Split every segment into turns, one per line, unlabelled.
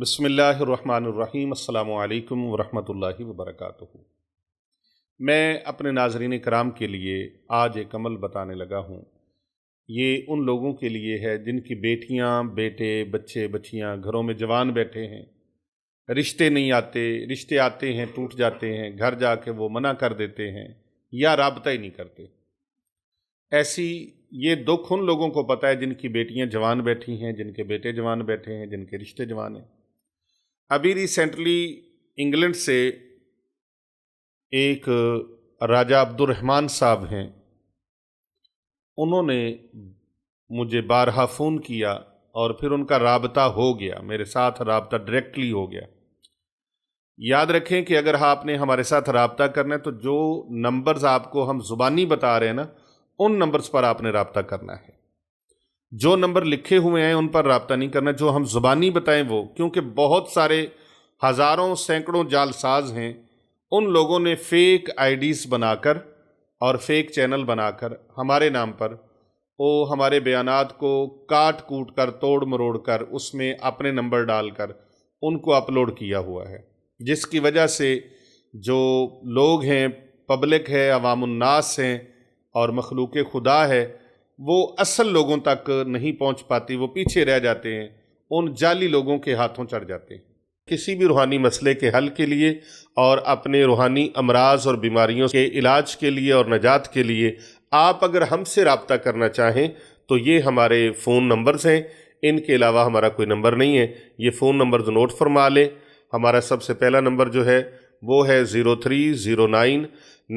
بسم اللہ الرحمن الرحیم۔ السلام علیکم ورحمۃ اللہ وبرکاتہ۔ میں اپنے ناظرین کرام کے لیے آج ایک عمل بتانے لگا ہوں۔ یہ ان لوگوں کے لیے ہے جن کی بیٹیاں، بیٹے، بچے، بچیاں گھروں میں جوان بیٹھے ہیں، رشتے نہیں آتے، رشتے آتے ہیں ٹوٹ جاتے ہیں، گھر جا کے وہ منع کر دیتے ہیں یا رابطہ ہی نہیں کرتے۔ ایسی یہ دکھ ان لوگوں کو پتہ ہے جن کی بیٹیاں جوان بیٹھی ہیں، جن کے بیٹے جوان بیٹھے ہیں، جن کے رشتے جوان ہیں۔ ابھی ریسنٹلی انگلینڈ سے ایک راجہ عبد الرحمن صاحب ہیں، انہوں نے مجھے بارہا فون کیا اور پھر ان کا رابطہ ہو گیا، میرے ساتھ رابطہ ڈائریکٹلی ہو گیا۔ یاد رکھیں کہ اگر آپ نے ہمارے ساتھ رابطہ کرنا ہے تو جو نمبرز آپ کو ہم زبانی بتا رہے ہیں نا، ان نمبرز پر آپ نے رابطہ کرنا ہے۔ جو نمبر لکھے ہوئے ہیں ان پر رابطہ نہیں کرنا، جو ہم زبانی بتائیں وہ، کیونکہ بہت سارے ہزاروں سینکڑوں جعل ساز ہیں، ان لوگوں نے فیک آئی ڈیز بنا کر اور فیک چینل بنا کر ہمارے نام پر وہ ہمارے بیانات کو کاٹ کوٹ کر توڑ مروڑ کر اس میں اپنے نمبر ڈال کر ان کو اپلوڈ کیا ہوا ہے، جس کی وجہ سے جو لوگ ہیں، پبلک ہے، عوام الناس ہیں اور مخلوق خدا ہے، وہ اصل لوگوں تک نہیں پہنچ پاتی، وہ پیچھے رہ جاتے ہیں، ان جعلی لوگوں کے ہاتھوں چڑھ جاتے ہیں۔ کسی بھی روحانی مسئلے کے حل کے لیے اور اپنے روحانی امراض اور بیماریوں کے علاج کے لیے اور نجات کے لیے آپ اگر ہم سے رابطہ کرنا چاہیں تو یہ ہمارے فون نمبرز ہیں، ان کے علاوہ ہمارا کوئی نمبر نہیں ہے۔ یہ فون نمبرز نوٹ فرما لیں۔ ہمارا سب سے پہلا نمبر جو ہے وہ ہے 0309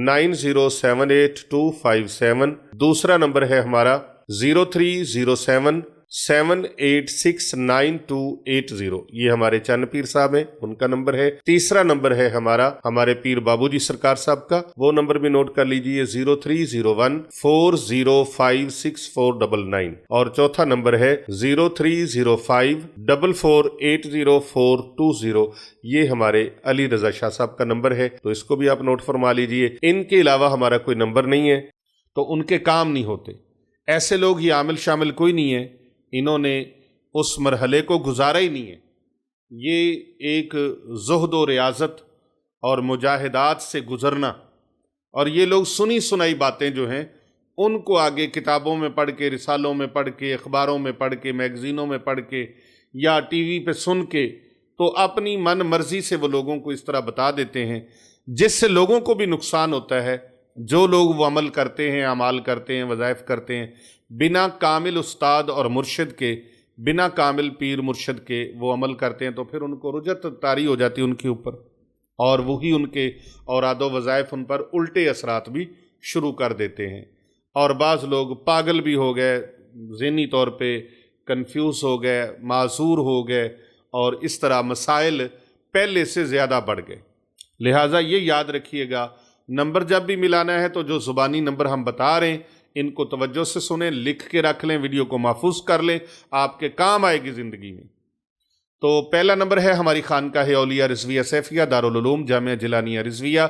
9078 دوسرا نمبر ہے ہمارا 0307 7869280، یہ ہمارے چند پیر صاحب ہیں، ان کا نمبر ہے۔ تیسرا نمبر ہے ہمارے پیر بابو جی سرکار صاحب کا، وہ نمبر بھی نوٹ کر لیجئے 0301 405649، اور چوتھا نمبر ہے 0305 4480 یہ ہمارے علی رضا شاہ صاحب کا نمبر ہے، تو اس کو بھی آپ نوٹ فرما لیجئے۔ ان کے علاوہ ہمارا کوئی نمبر نہیں ہے تو ان کے کام نہیں ہوتے۔ ایسے لوگ یہ عامل شامل کوئی نہیں ہے، انہوں نے اس مرحلے کو گزارا ہی نہیں ہے۔ یہ ایک زہد و ریاضت اور مجاہدات سے گزرنا، اور یہ لوگ سنی سنائی باتیں جو ہیں ان کو آگے کتابوں میں پڑھ کے، رسالوں میں پڑھ کے، اخباروں میں پڑھ کے، میگزینوں میں پڑھ کے یا ٹی وی پہ سن کے تو اپنی من مرضی سے وہ لوگوں کو اس طرح بتا دیتے ہیں، جس سے لوگوں کو بھی نقصان ہوتا ہے۔ جو لوگ وہ عمل کرتے ہیں، اعمال کرتے ہیں، وظائف کرتے ہیں، بنا کامل استاد اور مرشد کے، بنا کامل پیر مرشد کے وہ عمل کرتے ہیں، تو پھر ان کو رجت طاری ہو جاتی ہے ان کے اوپر، اور وہی ان کے اوراد و وظائف ان پر الٹے اثرات بھی شروع کر دیتے ہیں۔ اور بعض لوگ پاگل بھی ہو گئے، ذہنی طور پہ کنفیوز ہو گئے، معذور ہو گئے، اور اس طرح مسائل پہلے سے زیادہ بڑھ گئے۔ لہٰذا یہ یاد رکھیے گا، نمبر جب بھی ملانا ہے تو جو زبانی نمبر ہم بتا رہے ہیں ان کو توجہ سے سنیں، لکھ کے رکھ لیں، ویڈیو کو محفوظ کر لیں، آپ کے کام آئے گی زندگی میں۔ تو پہلا نمبر ہے ہماری خانقاہ اولیاء رضویہ سیفیہ، دارالعلوم جامعہ جلانیہ رضویہ،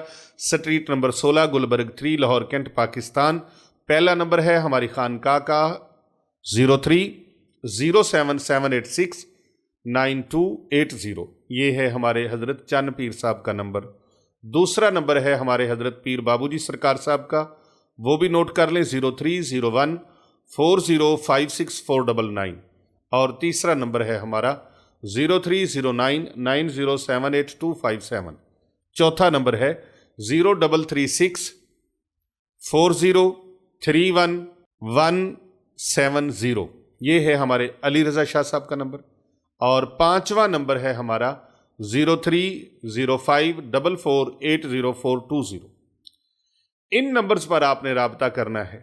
street number 16، Gulberg 3، Lahore cantt, Pakistan. پہلا نمبر ہے ہماری خانقاہ کا 0307869280، یہ ہے ہمارے حضرت چند پیر صاحب کا نمبر۔ دوسرا نمبر ہے ہمارے حضرت پیر بابو جی سرکار صاحب کا، وہ بھی نوٹ کر لیں 0301 405649، اور تیسرا نمبر ہے ہمارا 0309 9078 چوتھا نمبر ہے 0336 4031170، یہ ہے ہمارے علی رضا شاہ صاحب کا نمبر۔ اور پانچواں نمبر ہے ہمارا 0305 4480 ان نمبرز پر آپ نے رابطہ کرنا ہے،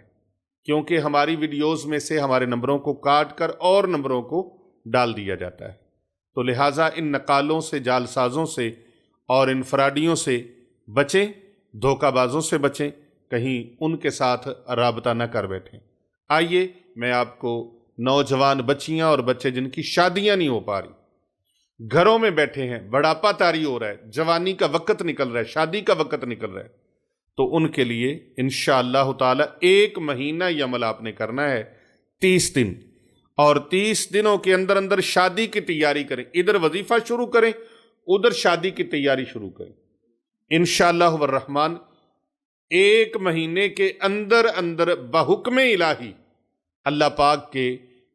کیونکہ ہماری ویڈیوز میں سے ہمارے نمبروں کو کاٹ کر اور نمبروں کو ڈال دیا جاتا ہے، تو لہٰذا ان نقالوں سے، جعل سازوں سے اور انفرادیوں سے بچیں، دھوکہ بازوں سے بچیں، کہیں ان کے ساتھ رابطہ نہ کر بیٹھیں۔ آئیے میں آپ کو نوجوان بچیاں اور بچے جن کی شادیاں نہیں ہو پا رہی، گھروں میں بیٹھے ہیں، بڑھاپا طاری ہو رہا ہے، جوانی کا وقت نکل رہا ہے، شادی کا وقت نکل رہا ہے، تو ان کے لیے انشاءاللہ تعالی 1 مہینہ یہ عمل آپ نے کرنا ہے، 30 دن، اور 30 دنوں کے اندر اندر شادی کی تیاری کریں. ادھر وظیفہ شروع کریں، ادھر شادی کی تیاری شروع کریں. انشاءاللہ والرحمن 1 مہینے کے اندر اندر بحکم الہی اللہ پاک کے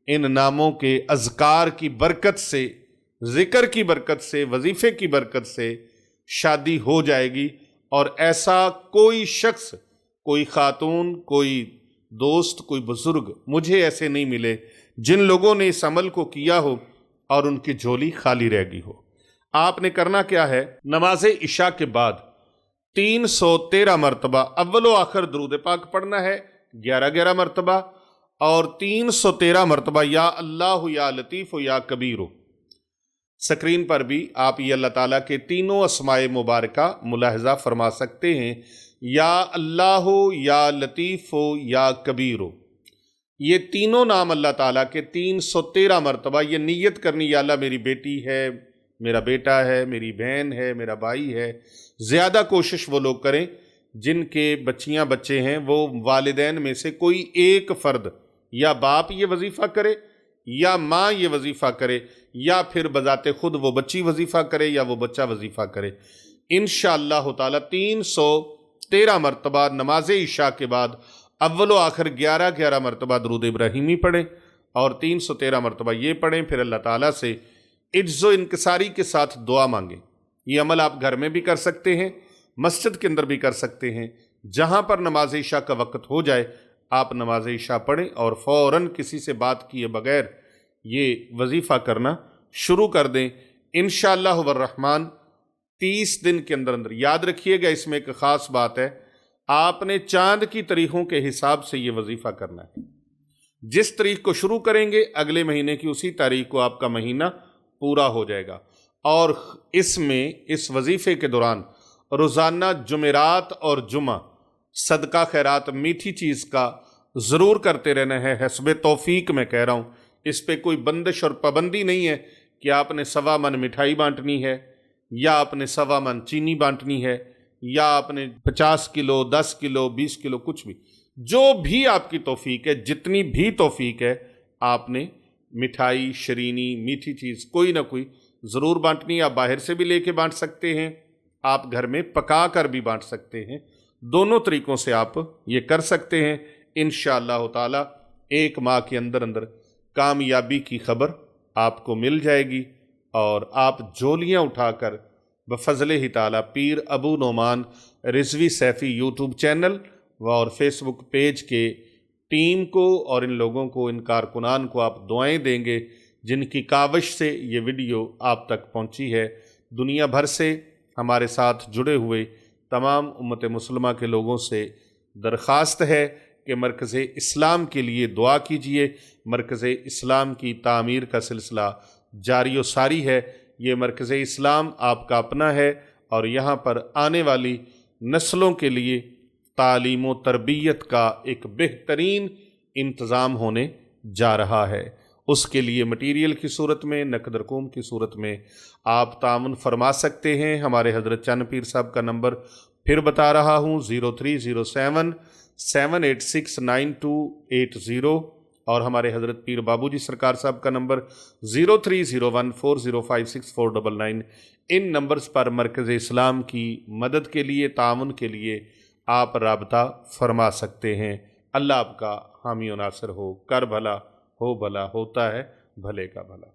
ان ناموں کے اذکار کی برکت سے، ذکر کی برکت سے، وظیفے کی برکت سے شادی ہو جائے گی. اور ایسا کوئی شخص، کوئی خاتون، کوئی دوست، کوئی بزرگ مجھے ایسے نہیں ملے جن لوگوں نے اس عمل کو کیا ہو اور ان کی جھولی خالی رہ گئی ہو. آپ نے کرنا کیا ہے، نماز عشاء کے بعد 313 مرتبہ اول و آخر درود پاک پڑھنا ہے، 11 مرتبہ، اور 313 مرتبہ یا اللہ یا لطیف یا کبیر. سکرین پر بھی آپ یہ اللہ تعالیٰ کے تینوں اسماء مبارکہ ملاحظہ فرما سکتے ہیں، یا اللہ یا لطیف یا کبیر. یہ تینوں نام اللہ تعالیٰ کے 313 مرتبہ یہ نیت کرنی، یا اللہ میری بیٹی ہے، میرا بیٹا ہے، میری بہن ہے، میرا بھائی ہے. زیادہ کوشش وہ لوگ کریں جن کے بچیاں بچے ہیں، وہ والدین میں سے کوئی ایک فرد، یا باپ یہ وظیفہ کرے، یا ماں یہ وظیفہ کرے، یا پھر بذات خود وہ بچی وظیفہ کرے یا وہ بچہ وظیفہ کرے. انشاءاللہ تعالی 313 مرتبہ نماز عشاء کے بعد اول و آخر 11 مرتبہ درود ابراہیمی پڑھیں، اور 313 مرتبہ یہ پڑھیں. پھر اللہ تعالیٰ سے عجز و انکساری کے ساتھ دعا مانگیں. یہ عمل آپ گھر میں بھی کر سکتے ہیں، مسجد کے اندر بھی کر سکتے ہیں. جہاں پر نماز عشاء کا وقت ہو جائے آپ نماز عشاء پڑھیں اور فوراً کسی سے بات کیے بغیر یہ وظیفہ کرنا شروع کر دیں. انشاءاللہ والرحمن 30 دن کے اندر اندر. یاد رکھیے گا اس میں ایک خاص بات ہے، آپ نے چاند کی تاریخوں کے حساب سے یہ وظیفہ کرنا ہے. جس تاریخ کو شروع کریں گے اگلے مہینے کی اسی تاریخ کو آپ کا مہینہ پورا ہو جائے گا. اور اس میں اس وظیفے کے دوران روزانہ جمعرات اور جمعہ صدقہ خیرات میٹھی چیز کا ضرور کرتے رہنا ہے. حسب توفیق میں کہہ رہا ہوں، اس پہ کوئی بندش اور پابندی نہیں ہے کہ آپ نے 1.25 من مٹھائی بانٹنی ہے، یا آپ نے 1.25 من چینی بانٹنی ہے، یا آپ نے 50 کلو، 10 کلو، 20 کلو، کچھ بھی، جو بھی آپ کی توفیق ہے، جتنی بھی توفیق ہے، آپ نے مٹھائی، شرینی، میٹھی چیز کوئی نہ کوئی ضرور بانٹنی ہے. آپ باہر سے بھی لے کے بانٹ سکتے ہیں، آپ گھر میں پکا کر بھی بانٹ سکتے ہیں. دونوں طریقوں سے آپ یہ کر سکتے ہیں. انشاءاللہ تعالی 1 ماہ کے اندر اندر کامیابی کی خبر آپ کو مل جائے گی، اور آپ جھولیاں اٹھا کر بفضل ہی تعالی پیر ابو نعمان رضوی سیفی یوٹیوب چینل اور فیس بک پیج کے ٹیم کو اور ان لوگوں کو، ان کارکنان کو آپ دعائیں دیں گے جن کی کاوش سے یہ ویڈیو آپ تک پہنچی ہے. دنیا بھر سے ہمارے ساتھ جڑے ہوئے تمام امت مسلمہ کے لوگوں سے درخواست ہے کہ مرکز اسلام کے لیے دعا کیجئے. مرکز اسلام کی تعمیر کا سلسلہ جاری و ساری ہے. یہ مرکز اسلام آپ کا اپنا ہے، اور یہاں پر آنے والی نسلوں کے لیے تعلیم و تربیت کا ایک بہترین انتظام ہونے جا رہا ہے. اس کے لیے مٹیریل کی صورت میں، نقد رقوم کی صورت میں آپ تعاون فرما سکتے ہیں. ہمارے حضرت چند پیر صاحب کا نمبر پھر بتا رہا ہوں، 0307 786 9280، اور ہمارے حضرت پیر بابو جی سرکار صاحب کا نمبر 0301 4056 499. ان نمبرز پر مرکز اسلام کی مدد کے لیے، تعاون کے لیے آپ رابطہ فرما سکتے ہیں. اللہ آپ کا حامی و ناصر ہو. کر بھلا ہو بھلا، ہوتا ہے بھلے کا بھلا.